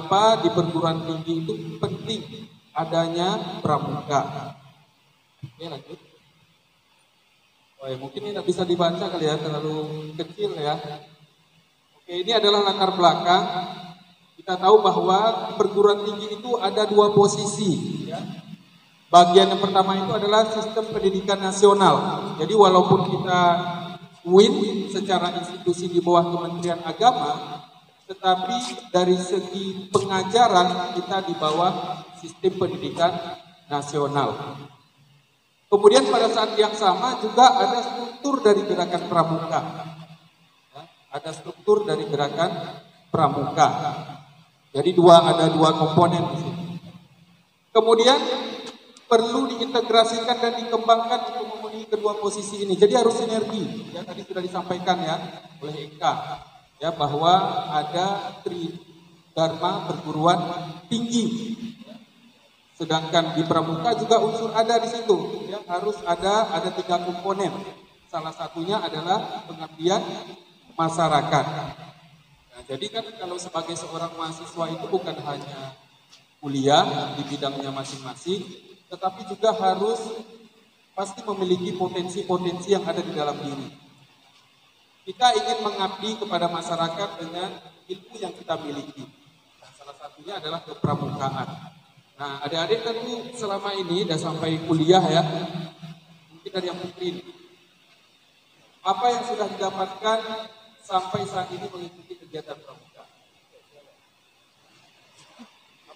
kenapa di perguruan tinggi itu penting adanya pramuka. Oke, lanjut. Oh ya, mungkin ini tidak bisa dibaca kali ya, terlalu kecil ya. Oke, ini adalah latar belakang. Kita tahu bahwa di perguruan tinggi itu ada dua posisi. Ya. Bagian yang pertama itu adalah sistem pendidikan nasional. Jadi walaupun kita UIN secara institusi di bawah Kementerian Agama, tetapi dari segi pengajaran kita di bawah sistem pendidikan nasional. Kemudian pada saat yang sama juga ada struktur dari gerakan pramuka. Ya, ada struktur dari gerakan pramuka. Jadi ada dua komponen di sini. Kemudian perlu diintegrasikan dan dikembangkan untuk memenuhi kedua posisi ini. Jadi harus sinergi. Ya, tadi sudah disampaikan ya oleh Eka ya bahwa ada tridharma perguruan tinggi. Sedangkan di pramuka juga unsur ada di situ. Ya, harus ada 3 komponen. Salah satunya adalah pengabdian masyarakat. Nah, jadi kan kalau sebagai seorang mahasiswa itu bukan hanya kuliah di bidangnya masing-masing, tetapi juga harus pasti memiliki potensi-potensi yang ada di dalam diri. Kita ingin mengabdi kepada masyarakat dengan ilmu yang kita miliki. Nah, salah satunya adalah kepramukaan. Nah, adik-adik kan selama ini sudah sampai kuliah ya, mungkin dari yang mungkin. Apa yang sudah didapatkan sampai saat ini mengikuti kegiatan pramuka?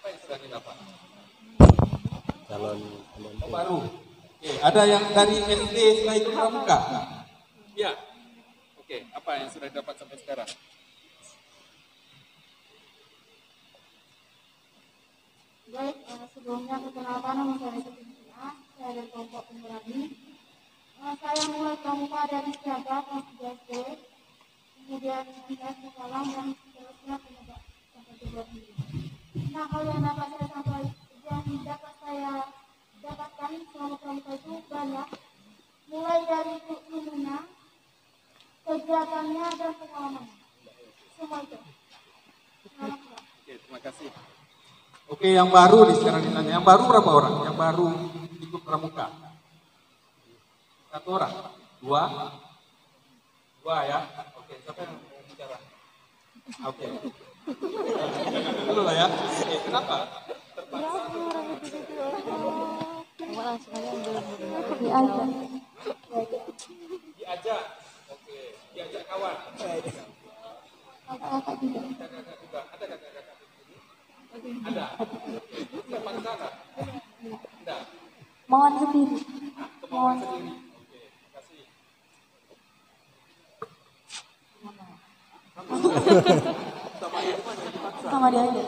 Apa yang sudah didapat? Calon baru. Oke, ada yang dari SD sudah ikut pramuka? Iya. Oke, apa yang sudah didapat sampai sekarang? Baik, sebelumnya perkenalkan nama saya Setia, saya dari kelompok pemberani. Saya mulai pramuka dari siaga kelas 3 SD, kemudian saya sekolah dan seterusnya sampai ke 2 tinggi. Nah, hal yang dapat saya dapatkan selama pramuka itu banyak, mulai dari ilmunya, kegiatannya dan pengalamannya. Semua itu. Oke, terima kasih. Oke, yang baru nih sekarang ditanya. Yang baru berapa orang? Yang baru ikut pramuka? 1 orang? 2? 2 ya? Oke, siapa yang mau bicara? Oke. Dulu lah ya. Oke, kenapa? Terpaksa. Diajak. Oke, diajak kawan. Kakak juga. Kakak juga. Ada kakak-kakak? Ada. Siapa di sana? Ada. Mohon sendiri. Kemauan sendiri. Oke, terima kasih. Sama dia gimana? Dipaksa? Sama dia aja.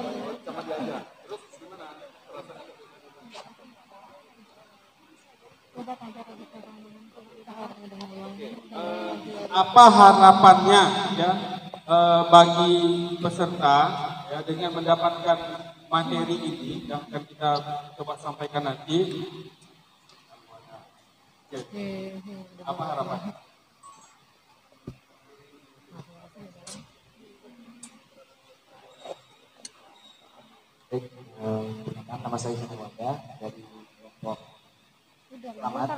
Sama dia aja. Terus gimana perasaan? Apa harapannya ya bagi peserta ya dengan mendapatkan materi ini yang akan kita coba sampaikan nanti? Oke. Apa harapannya? Baik, nama saya Wanda dari kelompok Selamat.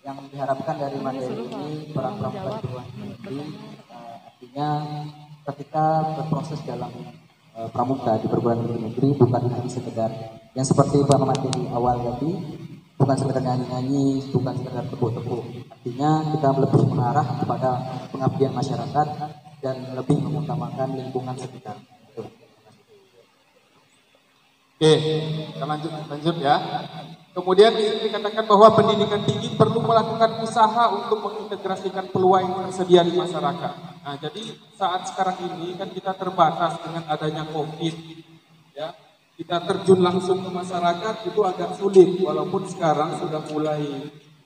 Yang diharapkan dari materi ini perang pramuka perguruan tinggi artinya ketika berproses dalam pramuka di perguruan tinggi negeri bukan hanya sekedar yang seperti materi awal tadi, bukan sekedar nyanyi-nyanyi, bukan sekedar tepuk-tepuk. Artinya kita lebih mengarah kepada pengabdian masyarakat dan lebih mengutamakan lingkungan sekitar. Oke, kita lanjut ya. Kemudian dikatakan bahwa pendidikan tinggi perlu melakukan usaha untuk mengintegrasikan peluang yang tersedia di masyarakat. Nah, jadi saat sekarang ini kan kita terbatas dengan adanya COVID, ya. Kita terjun langsung ke masyarakat itu agak sulit, walaupun sekarang sudah mulai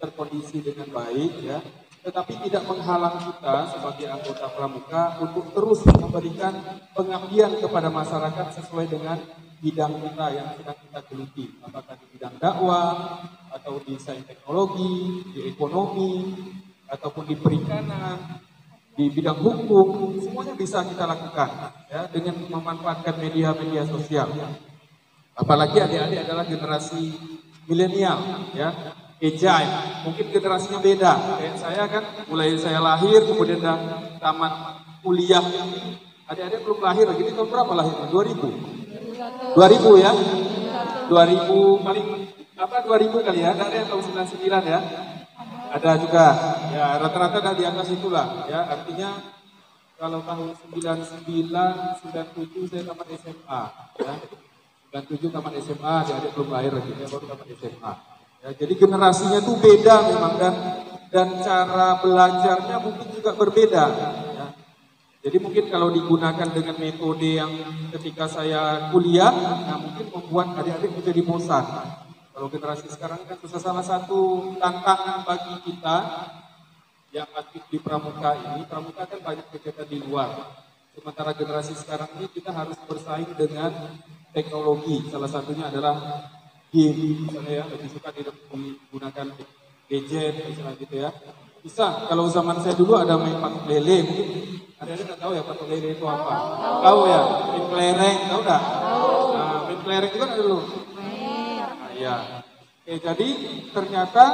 terkondisi dengan baik, ya. Tetapi tidak menghalang kita sebagai anggota pramuka untuk terus memberikan pengabdian kepada masyarakat sesuai dengan bidang kita yang sedang kita geluti, apakah di bidang dakwah, atau di sains teknologi, di ekonomi, ataupun di perikanan, di bidang hukum, semuanya bisa kita lakukan ya dengan memanfaatkan media-media sosial. Apalagi adik-adik adalah generasi milenial ya, agile, mungkin generasinya beda. Kayak saya kan mulai saya lahir kemudian tamat kuliah. Adik-adik belum lahir, jadi tahun berapa lahirnya? 2000 ya? 2000 paling 2000 kali ya, ada yang tahun 99 ya. Ada juga, ya rata-rata dah di atas itulah ya, artinya kalau tahun 99, 97 saya tamat SMA ya. 97 tamat SMA, adik-adik belum lahir lagi, ya baru tamat SMA. Ya, jadi generasinya tuh beda memang dan cara belajarnya mungkin juga berbeda. Ya. Jadi mungkin kalau digunakan dengan metode yang ketika saya kuliah, nah mungkin membuat adik-adik menjadi bosan. Kalau generasi sekarang kan salah satu tantangan bagi kita yang aktif di pramuka ini, pramuka kan banyak kegiatan di luar. Sementara generasi sekarang ini kita harus bersaing dengan teknologi. Salah satunya adalah game, misalnya ya, lebih suka digunakan gadget, misalnya gitu ya. Bisa, kalau zaman saya dulu ada main patok lele, mungkin ada-ada nggak tahu ya patok lele itu apa? Tahu ya, main kelereng, tahu nggak? Nah, main kelereng juga ada dulu. Ya, oke, jadi ternyata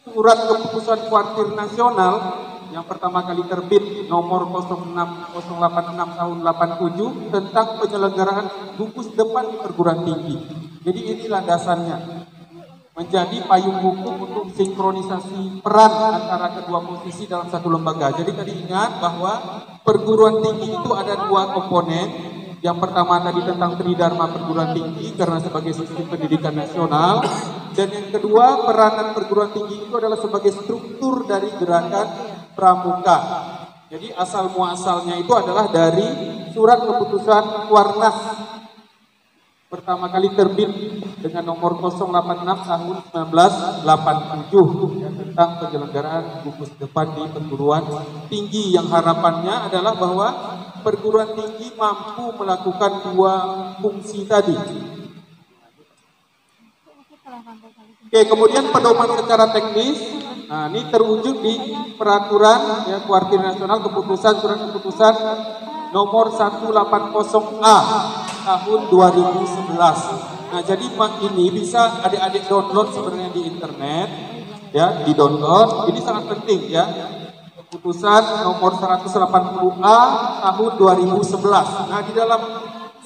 surat keputusan Kuartir Nasional yang pertama kali terbit nomor 086 tahun 87 tentang penyelenggaraan gugus depan di perguruan tinggi. Jadi ini landasannya, menjadi payung hukum untuk sinkronisasi peran antara kedua posisi dalam satu lembaga. Jadi tadi ingat bahwa perguruan tinggi itu ada dua komponen. Yang pertama tadi tentang Tridharma perguruan tinggi karena sebagai sistem pendidikan nasional, dan yang kedua peranan perguruan tinggi itu adalah sebagai struktur dari gerakan pramuka. Jadi asal muasalnya itu adalah dari surat keputusan Kuarnas pertama kali terbit dengan nomor 086 tahun 1987 ya, tentang penyelenggaraan gugus depan di perguruan tinggi, yang harapannya adalah bahwa perguruan tinggi mampu melakukan dua fungsi tadi. Oke, kemudian pedoman secara teknis, nah ini terwujud di peraturan ya, Kuartir Nasional surat keputusan nomor 180A tahun 2011. Nah, jadi ini bisa adik-adik download sebenarnya di internet ya, di download. Ini sangat penting ya. Keputusan nomor 180A tahun 2011. Nah, di dalam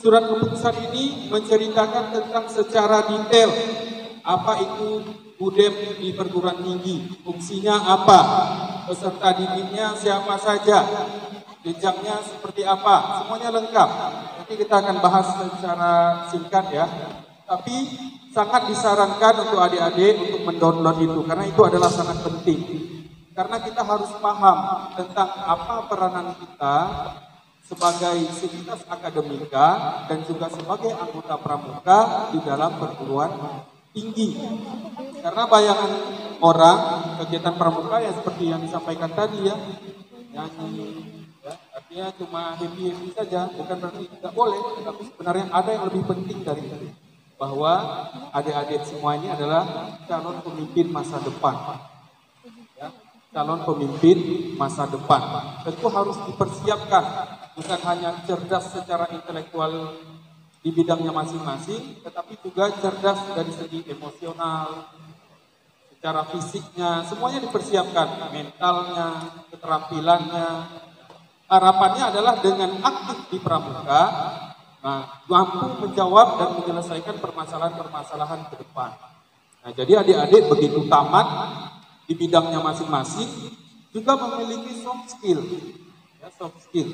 surat keputusan ini menceritakan tentang secara detail apa itu BUDEM di perguruan tinggi, fungsinya apa, peserta didiknya siapa saja, jenjangnya seperti apa, semuanya lengkap. Nanti kita akan bahas secara singkat ya. Tapi sangat disarankan untuk adik-adik untuk mendownload itu, karena itu adalah sangat penting. Karena kita harus paham tentang apa peranan kita sebagai sivitas akademika dan juga sebagai anggota pramuka di dalam perguruan tinggi. Karena bayangan orang kegiatan pramuka ya seperti yang disampaikan tadi ya, nyanyi, ya, artinya cuma happy-happy saja, bukan berarti tidak boleh, tapi sebenarnya ada yang lebih penting dari itu, bahwa adik-adik semua ini adalah calon pemimpin masa depan. Ya, calon pemimpin masa depan tentu harus dipersiapkan, bukan hanya cerdas secara intelektual di bidangnya masing-masing, tetapi juga cerdas dari segi emosional, secara fisiknya, semuanya dipersiapkan, mentalnya, keterampilannya. Harapannya adalah dengan aktif di pramuka, nah, mampu menjawab dan menyelesaikan permasalahan-permasalahan ke depan. Nah, jadi adik-adik begitu tamat di bidangnya masing-masing juga memiliki soft skill, ya, soft skill.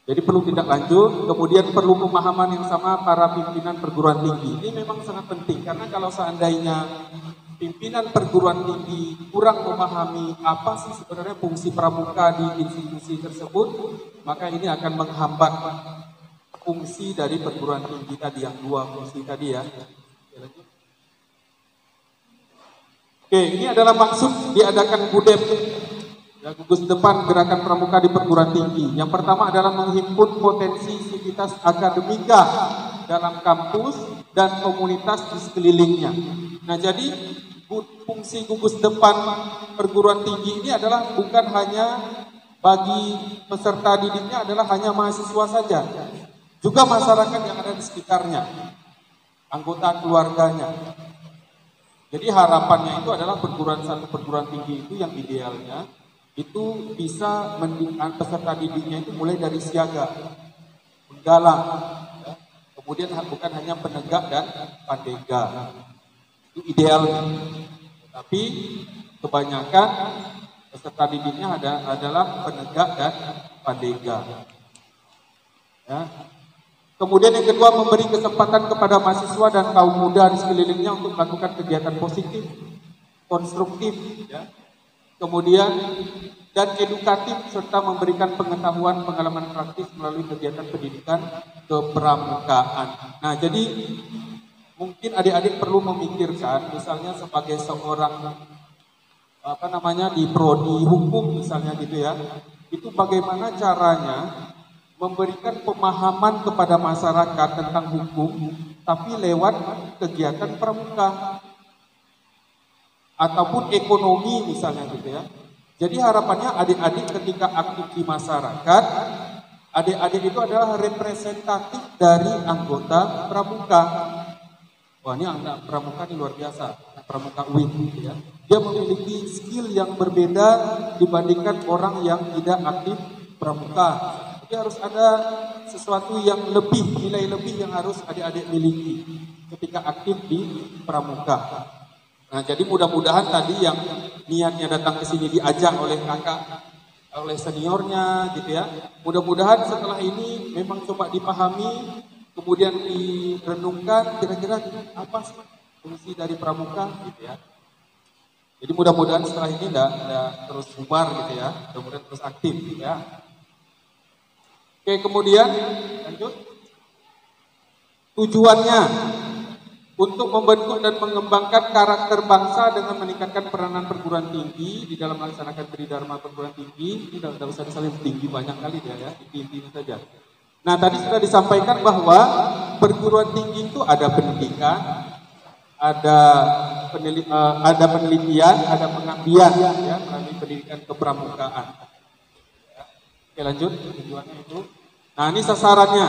Jadi perlu tindak lanjut, kemudian perlu pemahaman yang sama para pimpinan perguruan tinggi. Ini memang sangat penting, karena kalau seandainya pimpinan perguruan tinggi kurang memahami apa sih sebenarnya fungsi pramuka di institusi tersebut, maka ini akan menghambat fungsi dari perguruan tinggi tadi, yang dua fungsi tadi ya. Oke, ini adalah maksud diadakan BUDEM, ya, gugus depan gerakan pramuka di perguruan tinggi. Yang pertama adalah menghimpun potensi sivitas akademika dalam kampus dan komunitas di sekelilingnya. Nah, jadi fungsi gugus depan perguruan tinggi ini adalah bukan hanya bagi peserta didiknya adalah hanya mahasiswa saja, juga masyarakat yang ada di sekitarnya, anggota keluarganya. Jadi harapannya itu adalah perguruan tinggi itu yang idealnya itu bisa peserta didiknya itu mulai dari siaga, penggalang, ya. Kemudian bukan hanya penegak dan pandega. Itu idealnya. Tapi kebanyakan peserta didiknya adalah penegak dan pandega. Ya. Kemudian yang kedua, memberi kesempatan kepada mahasiswa dan kaum muda di sekelilingnya untuk melakukan kegiatan positif, konstruktif, ya. Kemudian dan edukatif serta memberikan pengetahuan pengalaman praktis melalui kegiatan pendidikan kepramukaan. Nah, jadi mungkin adik-adik perlu memikirkan, misalnya sebagai seorang di prodi hukum misalnya gitu ya, itu bagaimana caranya memberikan pemahaman kepada masyarakat tentang hukum, tapi lewat kegiatan pramuka ataupun ekonomi misalnya gitu ya. Jadi harapannya adik-adik ketika aktif di masyarakat, adik-adik itu adalah representatif dari anggota pramuka. Wah, ini anak pramuka ini luar biasa, anak pramuka UIN gitu ya. Dia memiliki skill yang berbeda dibandingkan orang yang tidak aktif pramuka. Jadi harus ada sesuatu yang lebih, nilai lebih yang harus adik-adik miliki ketika aktif di pramuka. Nah, jadi mudah-mudahan tadi yang niatnya datang ke sini diajak oleh kakak, oleh seniornya gitu ya. Mudah-mudahan setelah ini memang coba dipahami, kemudian direnungkan kira-kira apa sih fungsi dari pramuka gitu ya. Jadi mudah-mudahan setelah ini tidak terus bubar gitu ya, mudah-mudahan terus aktif gitu ya. Oke, kemudian lanjut. Tujuannya untuk membentuk dan mengembangkan karakter bangsa dengan meningkatkan peranan perguruan tinggi di dalam melaksanakan tridharma perguruan tinggi. Ini tidak usah disalin tinggi banyak kali dia ya, inti-intinya saja. Nah, tadi sudah disampaikan bahwa perguruan tinggi itu ada pendidikan, ada penelitian, ada pengabdian ya melalui pendidikan kepramukaan. Oke, lanjut tujuannya itu. Nah, ini sasarannya.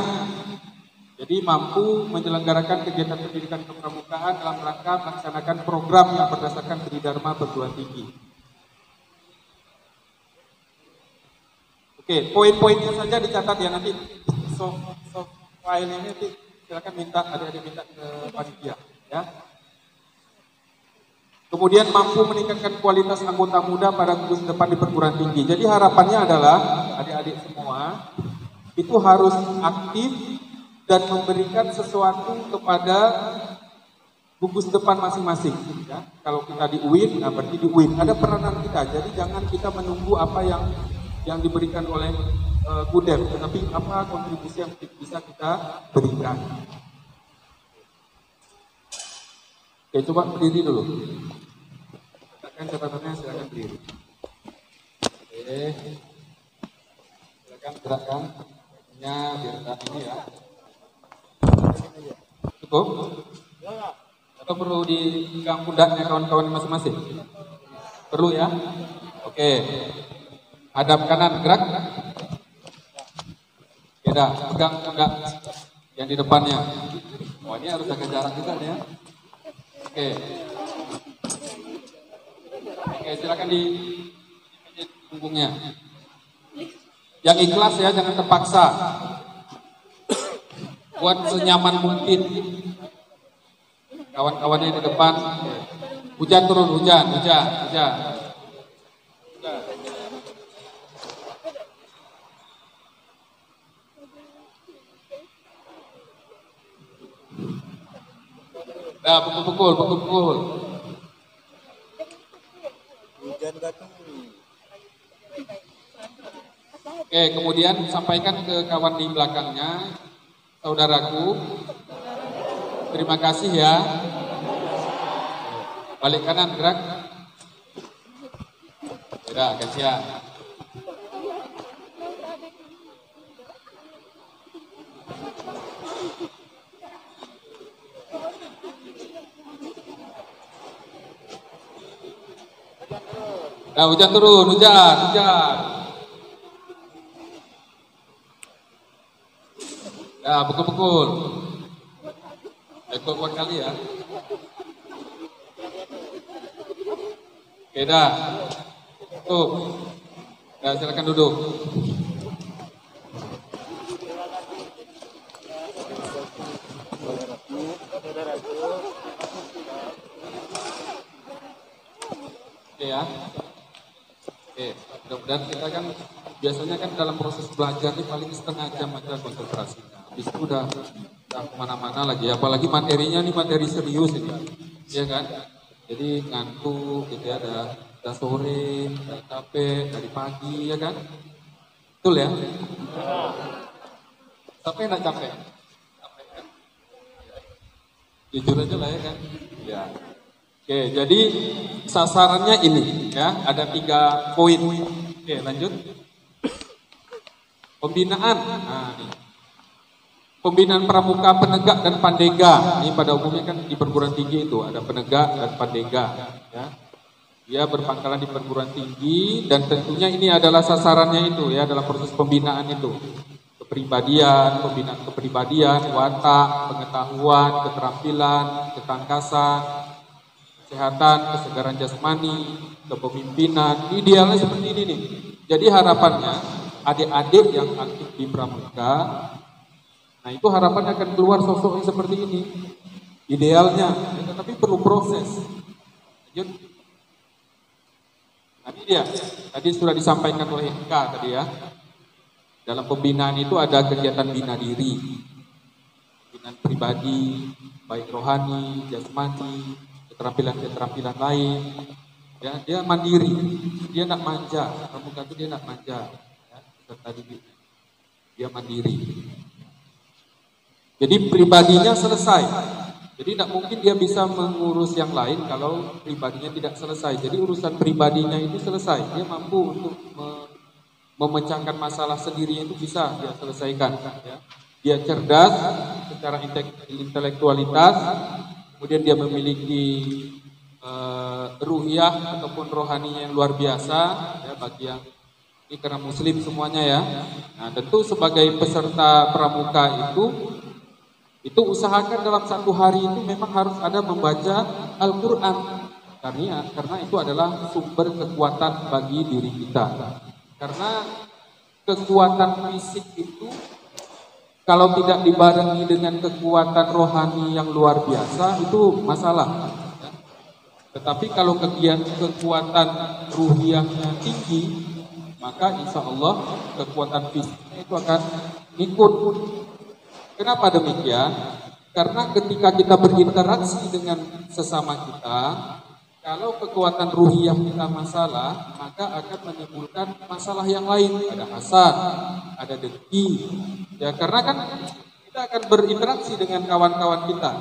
Jadi mampu menyelenggarakan kegiatan pendidikan kepramukaan dalam rangka melaksanakan program yang berdasarkan tridharma perguruan tinggi. Oke, poin-poinnya saja dicatat ya, nanti soft file-nya nanti silakan minta adik-adik minta ke panitia ya. Kemudian mampu meningkatkan kualitas anggota muda pada gugus depan di perguruan tinggi. Jadi harapannya adalah adik-adik semua itu harus aktif dan memberikan sesuatu kepada gugus depan masing-masing. Ya. Kalau kita di UIN, nah berarti di UIN ada peranan kita. Jadi jangan kita menunggu apa yang diberikan oleh Gudem, tetapi apa kontribusi yang bisa kita berikan. Oke, coba berdiri dulu. Catatannya silakan berdiri. Oke, silakan gerakkan kakinya biar ini ya. Cukup? Atau perlu dipegang pundaknya kawan-kawan masing-masing? Perlu ya? Oke. Hadap kanan, gerak. Beda, pegang pundak yang di depannya. Oh, ini harus jaga jarak juga ya. Oke. Oke, silakan di punggungnya. Yang ikhlas ya, jangan terpaksa. Buat senyaman mungkin. Kawan-kawannya di depan. Hujan turun, hujan. Nah, pukul. Hujan datang. Oke, kemudian sampaikan ke kawan di belakangnya. Saudaraku, terima kasih ya. Balik kanan, gerak. Beda, gantian. Nah, hujan turun, hujan. Ya, pukul-pukul. Kuat kali ya. Oke, dah. Tuh. Ya, silakan duduk. Oke ya. Oke, mudah-mudahan kita kan biasanya kan dalam proses belajar ini paling setengah jam aja konsentrasinya. Habis itu udah kemana-mana lagi. Apalagi materinya nih materi serius ini, ya kan? Jadi ngantuk gitu ya, udah sore, udah capek, dari pagi ya kan? Betul ya? Sampai enak capek. Capek kan? Jujur aja lah ya kan? Ya. Oke, jadi sasarannya ini ya, ada 3 poin. Oke, lanjut. Pembinaan. Nah, nih. Pembinaan pramuka, penegak dan pandega. Ini pada umumnya kan di perguruan tinggi itu ada penegak dan pandega ya. Dia berpangkalan di perguruan tinggi dan tentunya ini adalah sasarannya itu ya dalam proses pembinaan itu. Kepribadian, pembinaan kepribadian, watak, pengetahuan, keterampilan, ketangkasan, kesehatan, kesegaran jasmani, kepemimpinan. Idealnya seperti ini nih. Jadi harapannya adik-adik yang aktif di pramuka, nah itu harapannya akan keluar sosok yang seperti ini. Idealnya, ya, tetapi perlu proses. Lanjut. Tadi dia, tadi sudah disampaikan oleh Eka tadi ya. Dalam pembinaan itu ada kegiatan bina diri, binaan pribadi, baik rohani, jasmani, keterampilan-keterampilan lain. Ya, dia mandiri, dia nak manja. Pramuka itu dia nak manja. Ya, tadi dia mandiri. Jadi pribadinya selesai. Jadi tidak mungkin dia bisa mengurus yang lain kalau pribadinya tidak selesai. Jadi urusan pribadinya itu selesai. Dia mampu untuk memecahkan masalah sendirinya itu bisa dia selesaikan. Ya. Dia cerdas secara intelektualitas, kemudian dia memiliki ruhiyah ataupun rohaninya yang luar biasa. Ya, bagi yang ini karena muslim semuanya ya. Nah tentu sebagai peserta pramuka itu usahakan dalam 1 hari itu memang harus ada membaca Al-Quran. Karena itu adalah sumber kekuatan bagi diri kita. Karena kekuatan fisik itu kalau tidak dibarengi dengan kekuatan rohani yang luar biasa itu masalah. Tetapi kalau kekuatan ruhiyahnya tinggi, maka insya Allah kekuatan fisiknya itu akan ikut. Kenapa demikian? Karena ketika kita berinteraksi dengan sesama kita, kalau kekuatan ruhiyah kita masalah, maka akan menimbulkan masalah yang lain. Ada hasad, ada dengki. Ya, karena kan kita akan berinteraksi dengan kawan-kawan kita.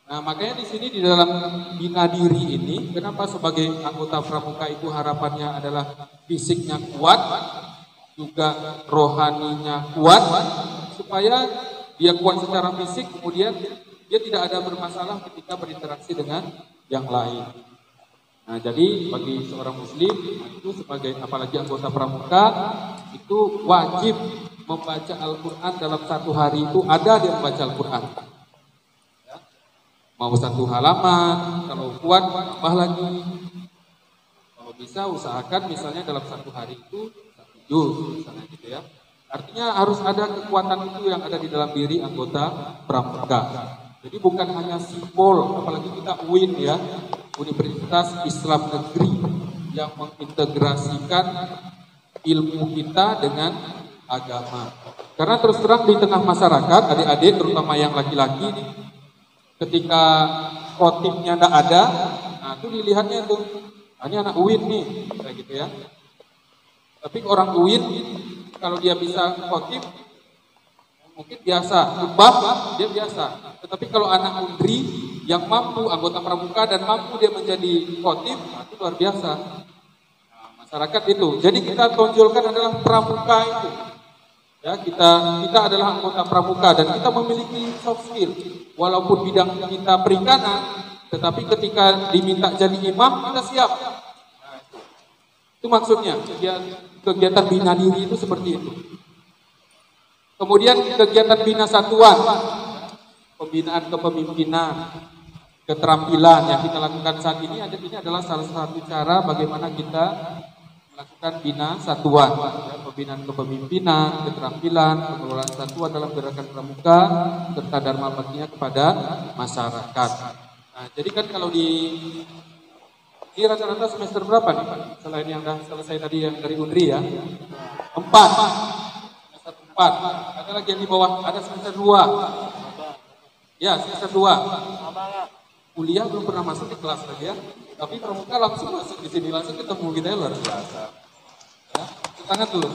Nah, makanya di sini di dalam bina diri ini, kenapa sebagai anggota pramuka itu harapannya adalah fisiknya kuat, juga rohaninya kuat, supaya dia kuat secara fisik, kemudian dia tidak ada bermasalah ketika berinteraksi dengan yang lain. Nah, jadi bagi seorang muslim itu sebagai apalagi anggota pramuka itu wajib membaca Al-Quran dalam 1 hari itu ada dia membaca Al-Quran. Ya. Mau 1 halaman, kalau kuat tambah lagi. Kalau bisa usahakan misalnya dalam 1 hari itu 1 juz misalnya gitu ya. Artinya harus ada kekuatan itu yang ada di dalam diri anggota pramuka. Jadi bukan hanya simbol, apalagi kita UIN ya, Universitas Islam Negeri yang mengintegrasikan ilmu kita dengan agama. Karena terus terang di tengah masyarakat, adik-adik terutama yang laki-laki, ketika khotibnya tidak ada, nah itu dilihatnya tuh, ini anak UIN nih, kayak gitu ya. Tapi orang UIN kalau dia bisa khotib mungkin biasa, khutbah dia biasa. Tetapi kalau anak undri yang mampu anggota pramuka dan mampu dia menjadi khotib, nah itu luar biasa. Nah, masyarakat itu. Jadi kita tonjolkan adalah pramuka itu. Ya, kita adalah anggota pramuka dan kita memiliki soft skill. Walaupun bidang kita perikanan, tetapi ketika diminta jadi imam kita siap. Nah, Itu maksudnya, kegiatan bina diri itu seperti itu. Kemudian kegiatan bina satuan, pembinaan kepemimpinan, keterampilan yang kita lakukan saat ini adalah salah satu cara bagaimana kita melakukan bina satuan, ya, pembinaan kepemimpinan, keterampilan, pengelolaan satuan dalam gerakan pramuka, serta dharma baktinya kepada masyarakat. Nah, jadi kan kalau ini rata-rata semester berapa nih Pak? Selain yang sudah selesai tadi yang dari Undri ya? 4. Semester 4. Ada lagi yang di bawah, ada semester 2. Ya, semester 2. Kuliah belum pernah masuk di kelas lagi ya. Tapi pramuka langsung masuk di sini, langsung ketemu kita luar biasa. Ya, tangan dulu.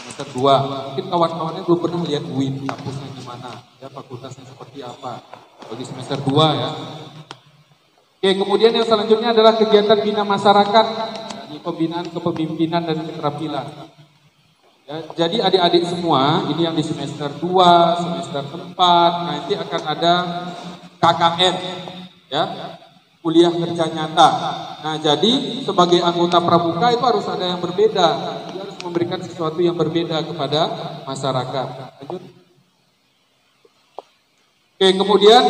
Semester 2. Mungkin kawan-kawannya belum pernah lihat UIN kampusnya gimana, ya fakultasnya seperti apa. Bagi semester 2 ya. Oke, kemudian yang selanjutnya adalah kegiatan bina masyarakat, di pembinaan kepemimpinan dan keterampilan. Ya, jadi adik-adik semua, ini yang di semester 2, semester 4, nanti akan ada KKN, ya, kuliah kerja nyata. Nah, jadi sebagai anggota pramuka itu harus ada yang berbeda, dia harus memberikan sesuatu yang berbeda kepada masyarakat. Lanjut. Oke, kemudian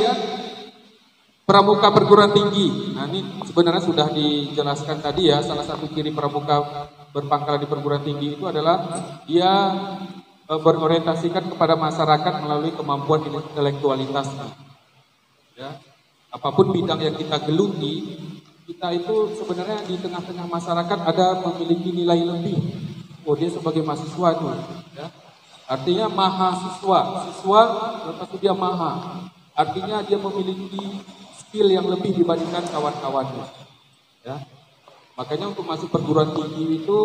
pramuka perguruan tinggi. Nah, ini sebenarnya sudah dijelaskan tadi ya, salah satu ciri pramuka berpangkalan di perguruan tinggi itu adalah dia berorientasikan kepada masyarakat melalui kemampuan intelektualitasnya. Ya, apapun bidang yang kita geluti, kita itu sebenarnya di tengah-tengah masyarakat ada memiliki nilai lebih. Oh, dia sebagai mahasiswa itu, ya. Artinya mahasiswa, siswa lepas itu dia maha. Artinya dia memiliki skill yang lebih dibandingkan kawan-kawannya. Ya. Makanya untuk masuk perguruan tinggi itu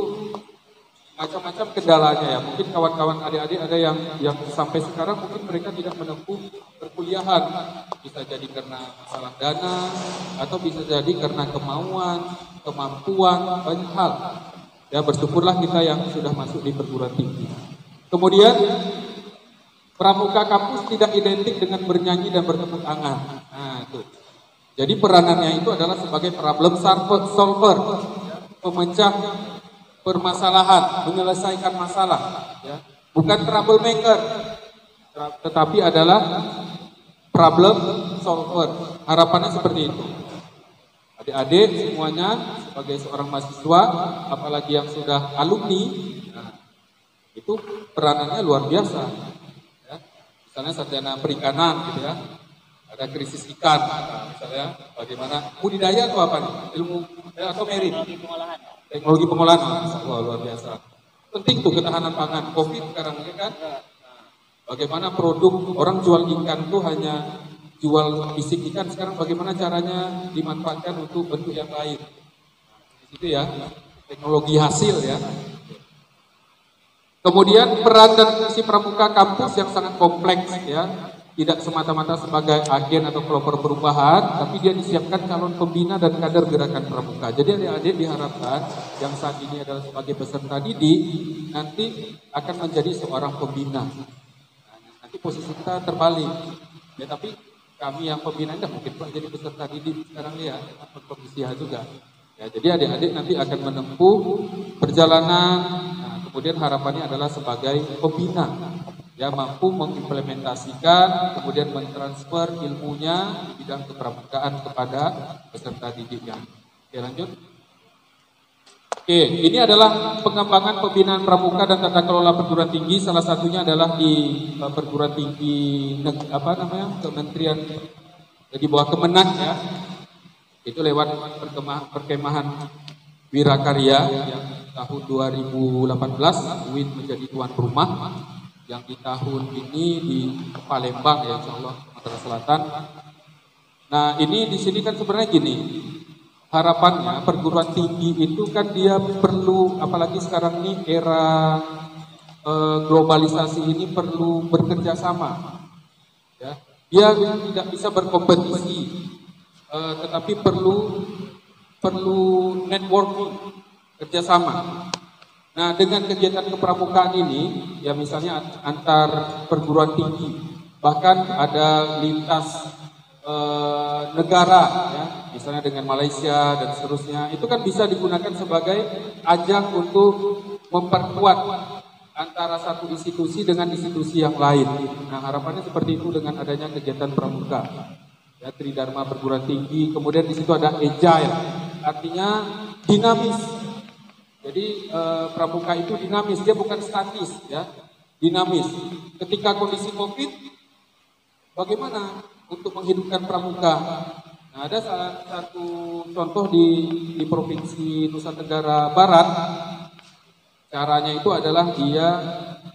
macam-macam kendalanya ya. Mungkin kawan-kawan adik-adik ada yang sampai sekarang mungkin mereka tidak menempuh perkuliahan. Bisa jadi karena masalah dana atau bisa jadi karena kemauan, kemampuan, banyak hal. Ya, bersyukurlah kita yang sudah masuk di perguruan tinggi. Kemudian pramuka kampus tidak identik dengan bernyanyi dan bertepuk tangan. Nah, itu. Jadi peranannya itu adalah sebagai problem solver, pemecah permasalahan, menyelesaikan masalah, ya. Bukan troublemaker, tetapi adalah problem solver. Harapannya seperti itu. Adik-adik semuanya sebagai seorang mahasiswa, apalagi yang sudah alumni, nah, itu peranannya luar biasa. Ya. Misalnya sarjana perikanan, gitu ya. Ada krisis ikan, misalnya bagaimana budidaya atau apa nih? Ilmu atau merit? Teknologi pengolahan. Wah, luar biasa. Penting tuh ketahanan pangan. Covid sekarang ini kan. Bagaimana produk orang jual ikan tuh hanya jual fisik ikan, sekarang bagaimana caranya dimanfaatkan untuk bentuk yang lain. Itu ya, teknologi hasil ya. Kemudian peran dan fungsi pramuka kampus yang sangat kompleks ya. Tidak semata-mata sebagai agen atau pelopor perubahan, tapi dia disiapkan calon pembina dan kader gerakan pramuka. Jadi adik-adik diharapkan yang saat ini adalah sebagai peserta didik, nanti akan menjadi seorang pembina. Nah, nanti posisi kita terbalik. Ya, tapi kami yang pembina tidak mungkin jadi peserta didik sekarang ya, posisi juga. Ya, jadi adik-adik nanti akan menempuh perjalanan. Nah, kemudian harapannya adalah sebagai pembina. Ya, mampu mengimplementasikan, kemudian mentransfer ilmunya di bidang kepramukaan kepada peserta didiknya. Oke, lanjut. Oke, ini adalah pengembangan pembinaan pramuka dan tata kelola perguruan tinggi. Salah satunya adalah di perguruan tinggi Kementerian di bawah Kemenak ya. Itu lewat perkemahan Wirakarya yang tahun 2018 UIN menjadi tuan rumah. Yang di tahun ini di Palembang ya, insya Allah Sumatera Selatan. Nah, ini di sini kan sebenarnya gini, harapannya perguruan tinggi itu kan dia perlu, apalagi sekarang ini era globalisasi ini perlu bekerja sama. Ya, dia tidak bisa berkompetisi, tetapi perlu networking, kerjasama. Nah, dengan kegiatan kepramukaan ini, ya misalnya antar perguruan tinggi, bahkan ada lintas negara, ya, misalnya dengan Malaysia dan seterusnya, itu kan bisa digunakan sebagai ajang untuk memperkuat antara satu institusi dengan institusi yang lain. Nah, harapannya seperti itu dengan adanya kegiatan pramuka. Ya, Tridharma perguruan tinggi, kemudian di situ ada agile, artinya dinamis. Jadi pramuka itu dinamis, dia bukan statis, ya, dinamis. Ketika kondisi COVID, bagaimana untuk menghidupkan pramuka? Nah, ada salah satu contoh di Provinsi Nusa Tenggara Barat. Caranya itu adalah dia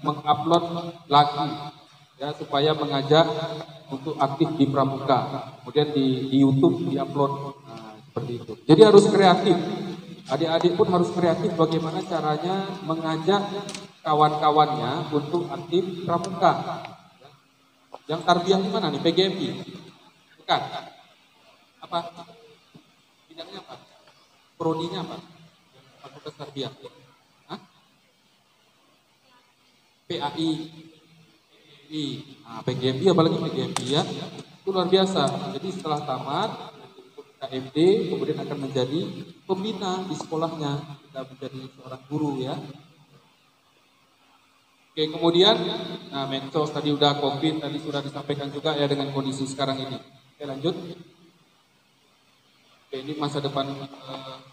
mengupload lagu, ya, supaya mengajak untuk aktif di pramuka. Kemudian di YouTube diupload, nah, seperti itu. Jadi harus kreatif. Adik-adik pun harus kreatif bagaimana caranya mengajak kawan-kawannya untuk aktif pramuka. Yang tarbiyah di mana nih? PGMI? Bukan? Apa? Bidangnya apa? Prodinya apa? Fakultas tarbiyah. Hah? PAI. Nah, PGMI, apalagi PGMI, ya. Itu luar biasa. Jadi setelah tamat KMD, kemudian akan menjadi pembina di sekolahnya, kita menjadi seorang guru, ya. Oke, kemudian, nah, Mensos tadi udah COVID, tadi sudah disampaikan juga ya dengan kondisi sekarang ini. Oke, lanjut. Oke, ini masa depan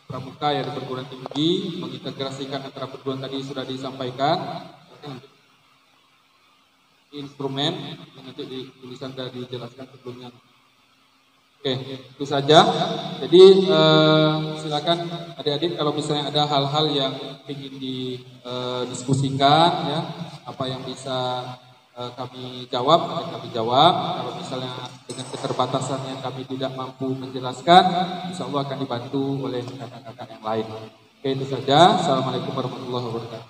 pramuka ya di perguruan tinggi, mengintegrasikan antara perguruan tadi sudah disampaikan. Oke, lanjut. Instrumen, nanti di tulisan sudah dijelaskan sebelumnya. Oke, itu saja. Jadi silakan adik-adik kalau misalnya ada hal-hal yang ingin didiskusikan, ya, apa yang bisa kami jawab, akan kami jawab. Kalau misalnya dengan keterbatasan yang kami tidak mampu menjelaskan, insya Allah akan dibantu oleh kakak-kakak yang lain. Oke, itu saja. Assalamualaikum warahmatullahi wabarakatuh.